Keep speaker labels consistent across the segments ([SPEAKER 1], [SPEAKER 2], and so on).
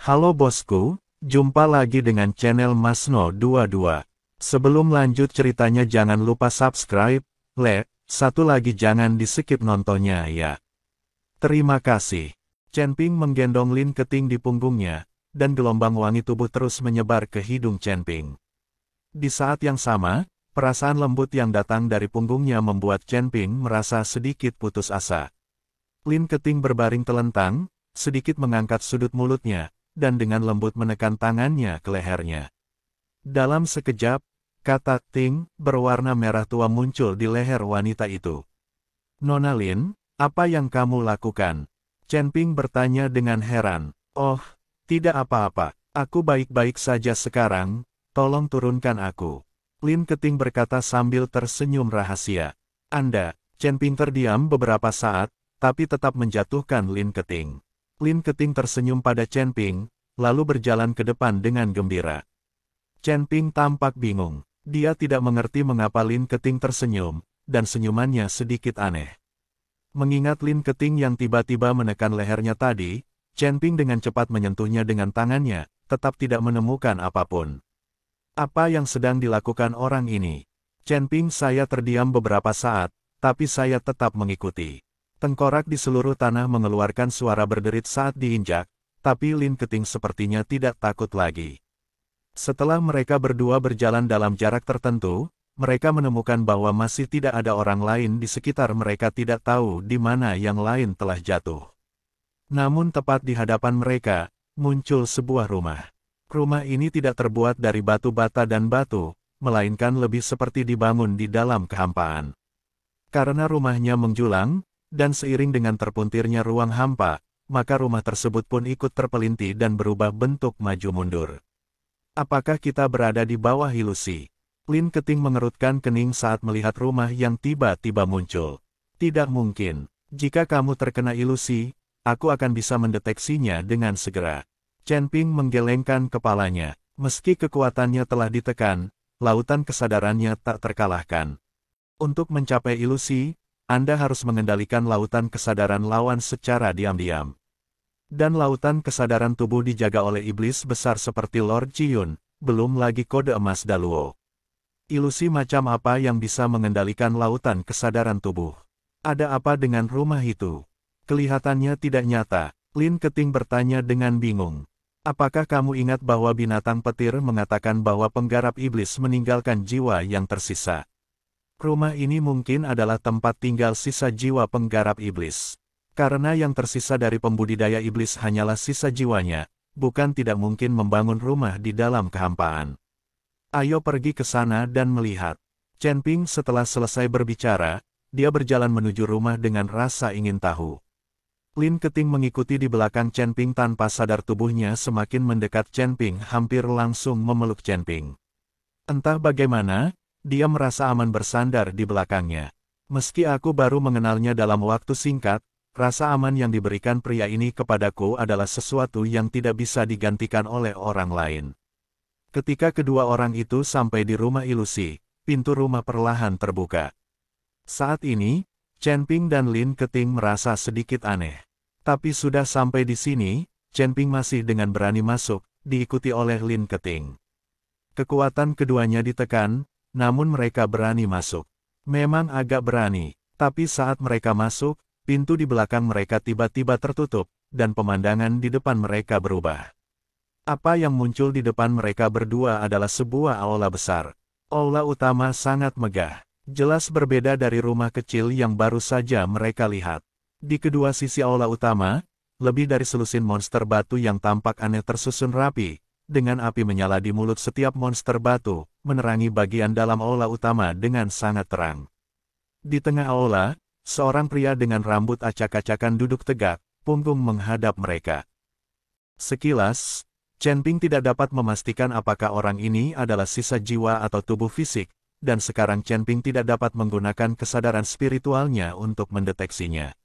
[SPEAKER 1] Halo bosku, jumpa lagi dengan channel Masno22. Sebelum lanjut ceritanya jangan lupa subscribe, like, satu lagi jangan di-skip nontonnya ya. Terima kasih. Chen Ping menggendong Lin Keting di punggungnya, dan gelombang wangi tubuh terus menyebar ke hidung Chen Ping. Di saat yang sama, perasaan lembut yang datang dari punggungnya membuat Chen Ping merasa sedikit putus asa. Lin Keting berbaring telentang, sedikit mengangkat sudut mulutnya, dan dengan lembut menekan tangannya ke lehernya. Dalam sekejap, kata Ting berwarna merah tua muncul di leher wanita itu. Nona Lin, apa yang kamu lakukan? Chen Ping bertanya dengan heran. Oh, tidak apa-apa, aku baik-baik saja sekarang, tolong turunkan aku. Lin Keting berkata sambil tersenyum rahasia. Anda, Chen Ping terdiam beberapa saat, tapi tetap menjatuhkan Lin Keting. Lin Keting tersenyum pada Chen Ping, lalu berjalan ke depan dengan gembira. Chen Ping tampak bingung. Dia tidak mengerti mengapa Lin Keting tersenyum, dan senyumannya sedikit aneh. Mengingat Lin Keting yang tiba-tiba menekan lehernya tadi, Chen Ping dengan cepat menyentuhnya dengan tangannya, tetap tidak menemukan apapun. Apa yang sedang dilakukan orang ini? Chen Ping saya terdiam beberapa saat, tapi saya tetap mengikuti. Tengkorak di seluruh tanah mengeluarkan suara berderit saat diinjak, tapi Lin Keting sepertinya tidak takut lagi. Setelah mereka berdua berjalan dalam jarak tertentu, mereka menemukan bahwa masih tidak ada orang lain di sekitar mereka, tidak tahu di mana yang lain telah jatuh. Namun tepat di hadapan mereka, muncul sebuah rumah. Rumah ini tidak terbuat dari batu bata dan batu, melainkan lebih seperti dibangun di dalam kehampaan. Karena rumahnya menjulang, dan seiring dengan terpuntirnya ruang hampa, maka rumah tersebut pun ikut terpelintir dan berubah bentuk maju mundur. Apakah kita berada di bawah ilusi? Lin Keting mengerutkan kening saat melihat rumah yang tiba-tiba muncul. Tidak mungkin. Jika kamu terkena ilusi, aku akan bisa mendeteksinya dengan segera. Chen Ping menggelengkan kepalanya. Meski kekuatannya telah ditekan, lautan kesadarannya tak terkalahkan. Untuk mencapai ilusi, Anda harus mengendalikan lautan kesadaran lawan secara diam-diam. Dan lautan kesadaran tubuh dijaga oleh iblis besar seperti Lord Chiyun, belum lagi kode emas Daluo. Ilusi macam apa yang bisa mengendalikan lautan kesadaran tubuh? Ada apa dengan rumah itu? Kelihatannya tidak nyata. Lin Keting bertanya dengan bingung. Apakah kamu ingat bahwa binatang petir mengatakan bahwa penggarap iblis meninggalkan jiwa yang tersisa? Rumah ini mungkin adalah tempat tinggal sisa jiwa penggarap iblis. Karena yang tersisa dari pembudidaya iblis hanyalah sisa jiwanya, bukan tidak mungkin membangun rumah di dalam kehampaan. Ayo pergi ke sana dan melihat. Chen Ping setelah selesai berbicara, dia berjalan menuju rumah dengan rasa ingin tahu. Lin Keting mengikuti di belakang Chen Ping tanpa sadar tubuhnya semakin mendekat Chen Ping hampir langsung memeluk Chen Ping. Entah bagaimana, dia merasa aman bersandar di belakangnya. Meski aku baru mengenalnya dalam waktu singkat, rasa aman yang diberikan pria ini kepadaku adalah sesuatu yang tidak bisa digantikan oleh orang lain. Ketika kedua orang itu sampai di rumah ilusi, pintu rumah perlahan terbuka. Saat ini, Chen Ping dan Lin Keting merasa sedikit aneh. Tapi sudah sampai di sini, Chen Ping masih dengan berani masuk, diikuti oleh Lin Keting. Kekuatan keduanya ditekan, namun mereka berani masuk. Memang agak berani, tapi saat mereka masuk, pintu di belakang mereka tiba-tiba tertutup, dan pemandangan di depan mereka berubah. Apa yang muncul di depan mereka berdua adalah sebuah aula besar. Aula utama sangat megah. Jelas berbeda dari rumah kecil yang baru saja mereka lihat. Di kedua sisi aula utama, lebih dari selusin monster batu yang tampak aneh tersusun rapi, dengan api menyala di mulut setiap monster batu, menerangi bagian dalam aula utama dengan sangat terang. Di tengah aula, seorang pria dengan rambut acak-acakan duduk tegak, punggung menghadap mereka. Sekilas, Chen Ping tidak dapat memastikan apakah orang ini adalah sisa jiwa atau tubuh fisik, dan sekarang Chen Ping tidak dapat menggunakan kesadaran spiritualnya untuk mendeteksinya.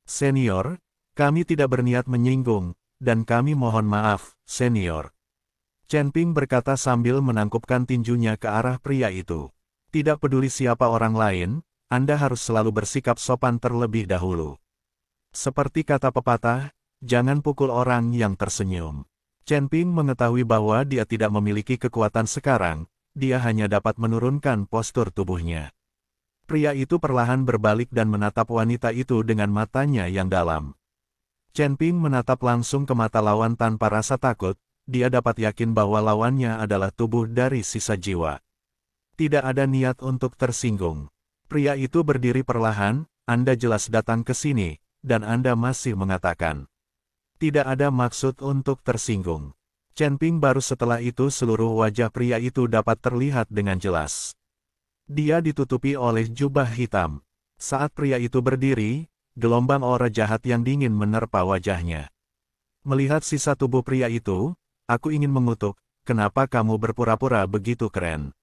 [SPEAKER 1] Senior, kami tidak berniat menyinggung, dan kami mohon maaf, senior. Chen Ping berkata sambil menangkupkan tinjunya ke arah pria itu. Tidak peduli siapa orang lain, Anda harus selalu bersikap sopan terlebih dahulu. Seperti kata pepatah, jangan pukul orang yang tersenyum. Chen Ping mengetahui bahwa dia tidak memiliki kekuatan sekarang, dia hanya dapat menurunkan postur tubuhnya. Pria itu perlahan berbalik dan menatap wanita itu dengan matanya yang dalam. Chen Ping menatap langsung ke mata lawan tanpa rasa takut, dia dapat yakin bahwa lawannya adalah tubuh dari sisa jiwa. Tidak ada niat untuk tersinggung. Pria itu berdiri perlahan, Anda jelas datang ke sini, dan Anda masih mengatakan. Tidak ada maksud untuk tersinggung. Chen Ping baru setelah itu seluruh wajah pria itu dapat terlihat dengan jelas. Dia ditutupi oleh jubah hitam. Saat pria itu berdiri, gelombang aura jahat yang dingin menerpa wajahnya. Melihat sisa tubuh pria itu, aku ingin mengutuk, kenapa kamu berpura-pura begitu keren?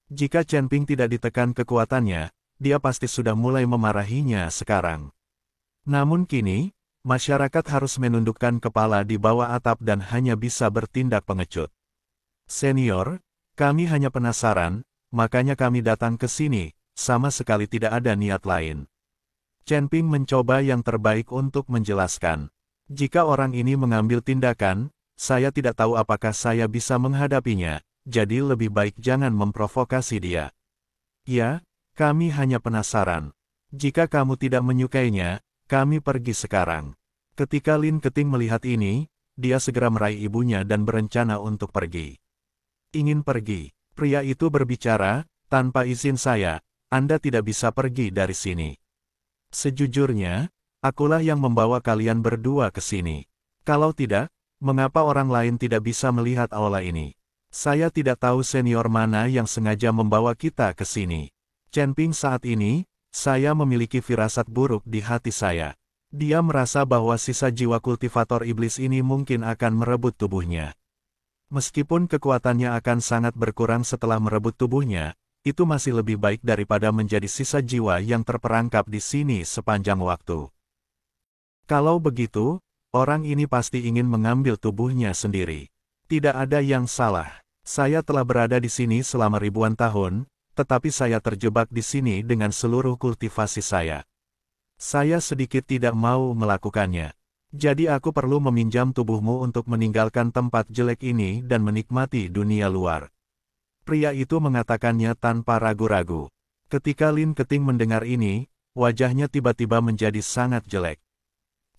[SPEAKER 1] Jika Chen Ping tidak ditekan kekuatannya, dia pasti sudah mulai memarahinya sekarang. Namun kini, masyarakat harus menundukkan kepala di bawah atap dan hanya bisa bertindak pengecut. Senior, kami hanya penasaran, makanya kami datang ke sini, sama sekali tidak ada niat lain. Chen Ping mencoba yang terbaik untuk menjelaskan. Jika orang ini mengambil tindakan, saya tidak tahu apakah saya bisa menghadapinya, jadi lebih baik jangan memprovokasi dia. Ya, kami hanya penasaran. Jika kamu tidak menyukainya, kami pergi sekarang. Ketika Lin Keting melihat ini, dia segera meraih ibunya dan berencana untuk pergi. Ingin pergi, pria itu berbicara, tanpa izin saya, Anda tidak bisa pergi dari sini. Sejujurnya, akulah yang membawa kalian berdua ke sini. Kalau tidak, mengapa orang lain tidak bisa melihat aula ini? Saya tidak tahu senior mana yang sengaja membawa kita ke sini. Chen Ping saat ini, saya memiliki firasat buruk di hati saya. Dia merasa bahwa sisa jiwa kultivator iblis ini mungkin akan merebut tubuhnya. Meskipun kekuatannya akan sangat berkurang setelah merebut tubuhnya, itu masih lebih baik daripada menjadi sisa jiwa yang terperangkap di sini sepanjang waktu. Kalau begitu, orang ini pasti ingin mengambil tubuhnya sendiri. Tidak ada yang salah. Saya telah berada di sini selama ribuan tahun, tetapi saya terjebak di sini dengan seluruh kultivasi saya. Saya sedikit tidak mau melakukannya. Jadi aku perlu meminjam tubuhmu untuk meninggalkan tempat jelek ini dan menikmati dunia luar. Pria itu mengatakannya tanpa ragu-ragu. Ketika Lin Keting mendengar ini, wajahnya tiba-tiba menjadi sangat jelek.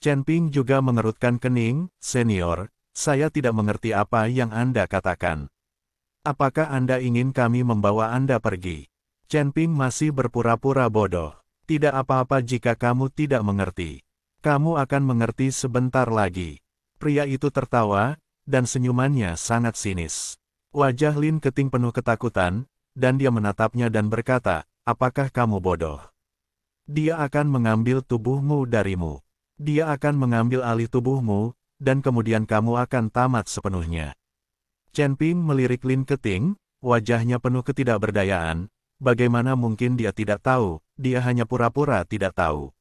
[SPEAKER 1] Chen Ping juga mengerutkan kening, senior, saya tidak mengerti apa yang Anda katakan. Apakah Anda ingin kami membawa Anda pergi? Chen Ping masih berpura-pura bodoh. Tidak apa-apa jika kamu tidak mengerti. Kamu akan mengerti sebentar lagi. Pria itu tertawa, dan senyumannya sangat sinis. Wajah Lin Keting penuh ketakutan, dan dia menatapnya dan berkata, apakah kamu bodoh? Dia akan mengambil tubuhmu darimu. Dia akan mengambil alih tubuhmu, dan kemudian kamu akan tamat sepenuhnya. Chen Ping melirik Lin Keting, wajahnya penuh ketidakberdayaan, bagaimana mungkin dia tidak tahu, dia hanya pura-pura tidak tahu.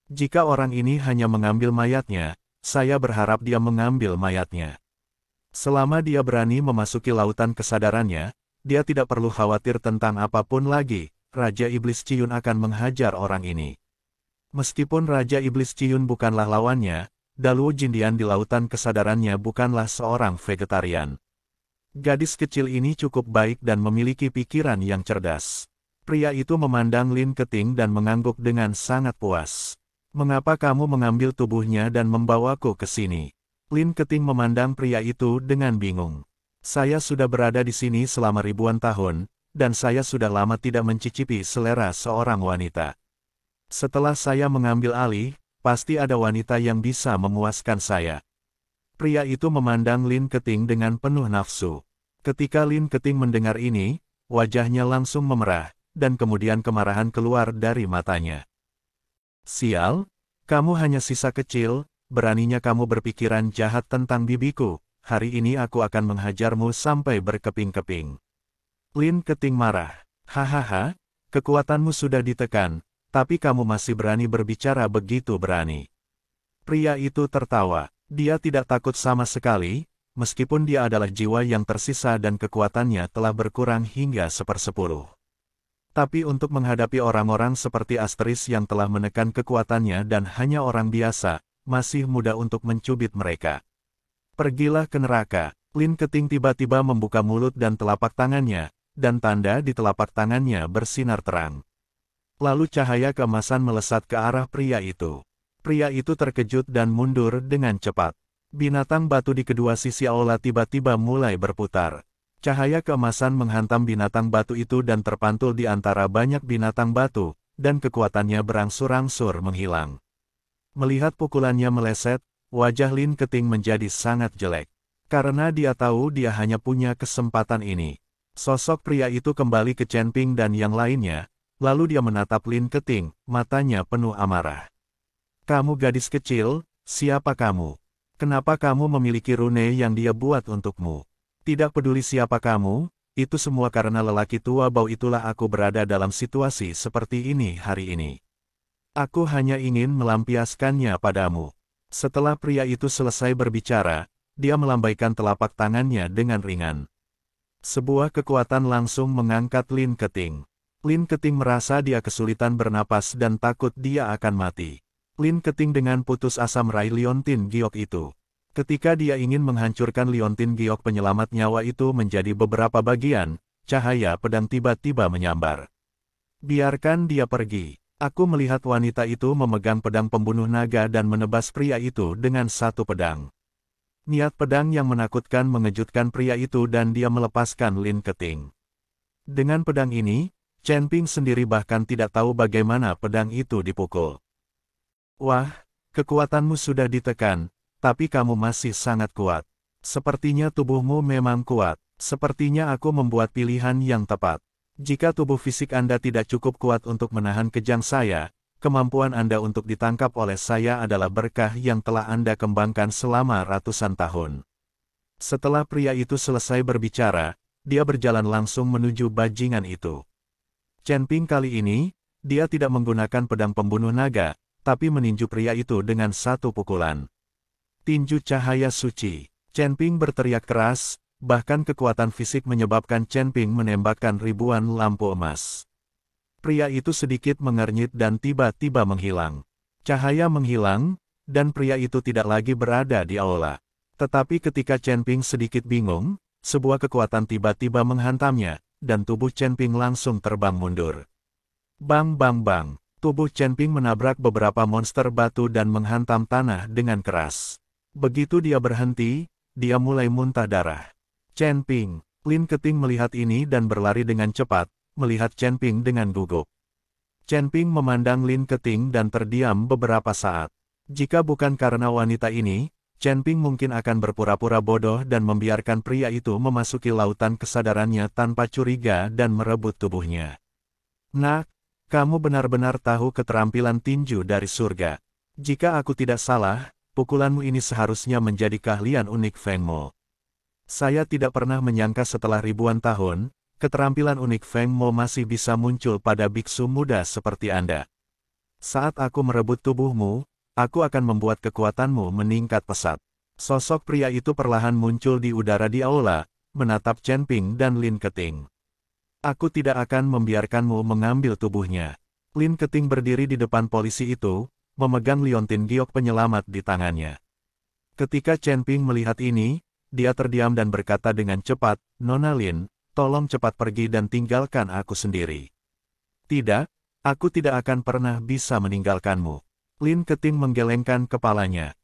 [SPEAKER 1] Jika orang ini hanya mengambil mayatnya, saya berharap dia mengambil mayatnya. Selama dia berani memasuki lautan kesadarannya, dia tidak perlu khawatir tentang apapun lagi, Raja Iblis Ciyun akan menghajar orang ini. Meskipun Raja Iblis Ciyun bukanlah lawannya, Daluo Jindian di lautan kesadarannya bukanlah seorang vegetarian. Gadis kecil ini cukup baik dan memiliki pikiran yang cerdas. Pria itu memandang Lin Keting dan mengangguk dengan sangat puas. Mengapa kamu mengambil tubuhnya dan membawaku ke sini? Lin Keting memandang pria itu dengan bingung. Saya sudah berada di sini selama ribuan tahun, dan saya sudah lama tidak mencicipi selera seorang wanita. Setelah saya mengambil alih, pasti ada wanita yang bisa memuaskan saya. Pria itu memandang Lin Keting dengan penuh nafsu. Ketika Lin Keting mendengar ini, wajahnya langsung memerah, dan kemudian kemarahan keluar dari matanya. Sial, kamu hanya sisa kecil, beraninya kamu berpikiran jahat tentang bibiku, hari ini aku akan menghajarmu sampai berkeping-keping. Lin Keting marah. Hahaha, kekuatanmu sudah ditekan, tapi kamu masih berani berbicara begitu berani. Pria itu tertawa. Dia tidak takut sama sekali, meskipun dia adalah jiwa yang tersisa dan kekuatannya telah berkurang hingga 1/10. Tapi untuk menghadapi orang-orang seperti Asteris yang telah menekan kekuatannya dan hanya orang biasa, masih mudah untuk mencubit mereka. Pergilah ke neraka. Lin Keting tiba-tiba membuka mulut dan telapak tangannya, dan tanda di telapak tangannya bersinar terang. Lalu cahaya keemasan melesat ke arah pria itu. Pria itu terkejut dan mundur dengan cepat. Binatang batu di kedua sisi aula tiba-tiba mulai berputar. Cahaya keemasan menghantam binatang batu itu dan terpantul di antara banyak binatang batu, dan kekuatannya berangsur-angsur menghilang. Melihat pukulannya meleset, wajah Lin Keting menjadi sangat jelek. Karena dia tahu dia hanya punya kesempatan ini. Sosok pria itu kembali ke Chen Ping dan yang lainnya, lalu dia menatap Lin Keting, matanya penuh amarah. Kamu gadis kecil, siapa kamu? Kenapa kamu memiliki rune yang dia buat untukmu? Tidak peduli siapa kamu, itu semua karena lelaki tua bau itulah aku berada dalam situasi seperti ini hari ini. Aku hanya ingin melampiaskannya padamu. Setelah pria itu selesai berbicara, dia melambaikan telapak tangannya dengan ringan. Sebuah kekuatan langsung mengangkat Lin Keting. Lin Keting merasa dia kesulitan bernapas dan takut dia akan mati. Lin Keting dengan putus asa meraih liontin giok itu. Ketika dia ingin menghancurkan liontin giok penyelamat nyawa itu menjadi beberapa bagian, cahaya pedang tiba-tiba menyambar. Biarkan dia pergi. Aku melihat wanita itu memegang pedang pembunuh naga dan menebas pria itu dengan satu pedang. Niat pedang yang menakutkan mengejutkan pria itu dan dia melepaskan Lin Keting. Dengan pedang ini, Chen Ping sendiri bahkan tidak tahu bagaimana pedang itu dipukul. Wah, kekuatanmu sudah ditekan, tapi kamu masih sangat kuat. Sepertinya tubuhmu memang kuat. Sepertinya aku membuat pilihan yang tepat. Jika tubuh fisik Anda tidak cukup kuat untuk menahan kejang saya, kemampuan Anda untuk ditangkap oleh saya adalah berkah yang telah Anda kembangkan selama ratusan tahun. Setelah pria itu selesai berbicara, dia berjalan langsung menuju bajingan itu. Chen Ping kali ini, dia tidak menggunakan pedang pembunuh naga, tapi meninju pria itu dengan satu pukulan. Tinju cahaya suci. Chen Ping berteriak keras, bahkan kekuatan fisik menyebabkan Chen Ping menembakkan ribuan lampu emas. Pria itu sedikit mengernyit dan tiba-tiba menghilang. Cahaya menghilang, dan pria itu tidak lagi berada di aula. Tetapi ketika Chen Ping sedikit bingung, sebuah kekuatan tiba-tiba menghantamnya, dan tubuh Chen Ping langsung terbang mundur. Bang bang bang, tubuh Chen Ping menabrak beberapa monster batu dan menghantam tanah dengan keras. Begitu dia berhenti, dia mulai muntah darah. Chen Ping, Lin Keting melihat ini dan berlari dengan cepat, melihat Chen Ping dengan gugup. Chen Ping memandang Lin Keting dan terdiam beberapa saat. Jika bukan karena wanita ini, Chen Ping mungkin akan berpura-pura bodoh dan membiarkan pria itu memasuki lautan kesadarannya tanpa curiga dan merebut tubuhnya. Nak, kamu benar-benar tahu keterampilan tinju dari surga. Jika aku tidak salah, pukulanmu ini seharusnya menjadi keahlian unik Feng Mo. Saya tidak pernah menyangka setelah ribuan tahun, keterampilan unik Feng Mo masih bisa muncul pada biksu muda seperti Anda. Saat aku merebut tubuhmu, aku akan membuat kekuatanmu meningkat pesat. Sosok pria itu perlahan muncul di udara di aula, menatap Chen Ping dan Lin Keting. Aku tidak akan membiarkanmu mengambil tubuhnya. Lin Keting berdiri di depan polisi itu, memegang liontin giok penyelamat di tangannya. Ketika Chen Ping melihat ini, dia terdiam dan berkata dengan cepat, Nona Lin, tolong cepat pergi dan tinggalkan aku sendiri. Tidak, aku tidak akan pernah bisa meninggalkanmu. Lin Keting menggelengkan kepalanya.